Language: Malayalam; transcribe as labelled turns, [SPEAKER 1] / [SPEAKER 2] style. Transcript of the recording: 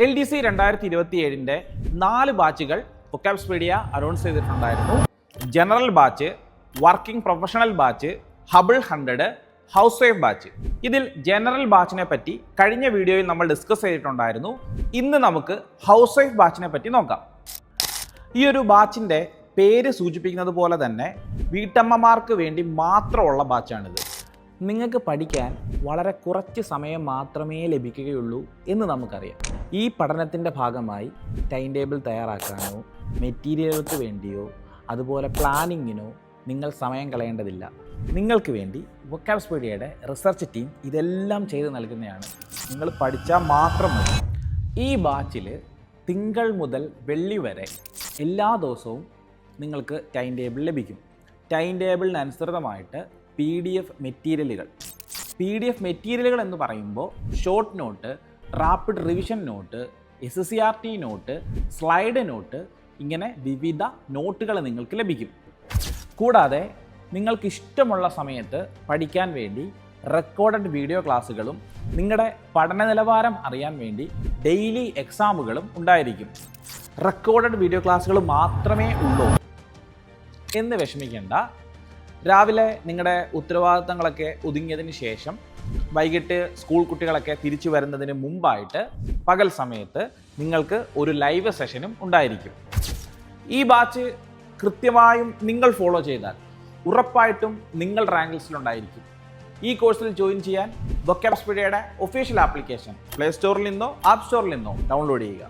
[SPEAKER 1] LDC 2027-ന്റെ 4 ബാച്ചുകൾ വൊക്കാബ്സ്പീഡിയ അനൗൺസ് ചെയ്തിട്ടുണ്ടായിരുന്നു. General batch, working professional batch, Hubble 100, house wife batch. ഇതിൽ ജനറൽ ബാച്ചിനെ പറ്റി കഴിഞ്ഞ വീഡിയോയിൽ നമ്മൾ ഡിസ്കസ് ചെയ്തിട്ടുണ്ടായിരുന്നു. ഇന്ന് നമുക്ക് ഹൗസ് വൈഫ് ബാച്ചിനെ പറ്റി നോക്കാം. ഈ ഒരു ബാച്ചിൻ്റെ പേര് സൂചിപ്പിക്കുന്നത് പോലെ തന്നെ വീട്ടമ്മമാർക്ക് വേണ്ടി മാത്രമുള്ള ബാച്ചാണിത്. നിങ്ങൾക്ക് പഠിക്കാൻ വളരെ കുറച്ച് സമയം മാത്രമേ ലഭിക്കുകയുള്ളൂ എന്ന് നമുക്കറിയാം. ഈ പഠനത്തിൻ്റെ ഭാഗമായി ടൈം ടേബിൾ തയ്യാറാക്കാനോ മെറ്റീരിയലുകൾക്ക് വേണ്ടിയോ അതുപോലെ പ്ലാനിങ്ങിനോ നിങ്ങൾ സമയം കളയേണ്ടതില്ല. നിങ്ങൾക്ക് വേണ്ടി വൊക്കാബ്സ്പീഡിയയുടെ റിസർച്ച് ടീം ഇതെല്ലാം ചെയ്ത് നൽകുന്നതാണ്. നിങ്ങൾ പഠിച്ചാൽ മാത്രം മതി. ഈ ബാച്ചിൽ തിങ്കൾ മുതൽ വെള്ളി വരെ എല്ലാ ദിവസവും നിങ്ങൾക്ക് ടൈം ടേബിൾ ലഭിക്കും. ടൈം ടേബിളിനനുസൃതമായിട്ട് PDF മെറ്റീരിയലുകൾ എന്ന് പറയുമ്പോൾ short note, rapid revision note, SCRT note, slide note, ഇങ്ങനെ വിവിധ നോട്ടുകൾ നിങ്ങൾക്ക് ലഭിക്കും. കൂടാതെ നിങ്ങൾക്ക് ഇഷ്ടമുള്ള സമയത്ത് പഠിക്കാൻ വേണ്ടി റെക്കോർഡഡ് വീഡിയോ ക്ലാസ്സുകളും നിങ്ങളുടെ പഠന നിലവാരം അറിയാൻ വേണ്ടി ഡെയിലി എക്സാമുകളും ഉണ്ടായിരിക്കും. റെക്കോർഡഡ് വീഡിയോ ക്ലാസ്സുകൾ മാത്രമേ ഉള്ളൂ എന്ന് വിഷമിക്കേണ്ട. രാവിലെ നിങ്ങളുടെ ഉത്തരവാദിത്തങ്ങളൊക്കെ ഒതുങ്ങിയതിന് ശേഷം വൈകിട്ട് സ്കൂൾ കുട്ടികളൊക്കെ തിരിച്ചു വരുന്നതിന് മുമ്പായിട്ട് പകൽ സമയത്ത് നിങ്ങൾക്ക് ഒരു ലൈവ് സെഷനും ഉണ്ടായിരിക്കും. ഈ ബാച്ച് കൃത്യമായും നിങ്ങൾ ഫോളോ ചെയ്താൽ ഉറപ്പായിട്ടും നിങ്ങൾ റാങ്ക് ലിസ്റ്റിലുണ്ടായിരിക്കും. ഈ കോഴ്സിൽ ജോയിൻ ചെയ്യാൻ വൊക്കാബ്സ്പീഡിയയുടെ ഒഫീഷ്യൽ ആപ്ലിക്കേഷൻ പ്ലേ സ്റ്റോറിൽ നിന്നോ ആപ്പ് സ്റ്റോറിൽ നിന്നോ ഡൗൺലോഡ് ചെയ്യുക.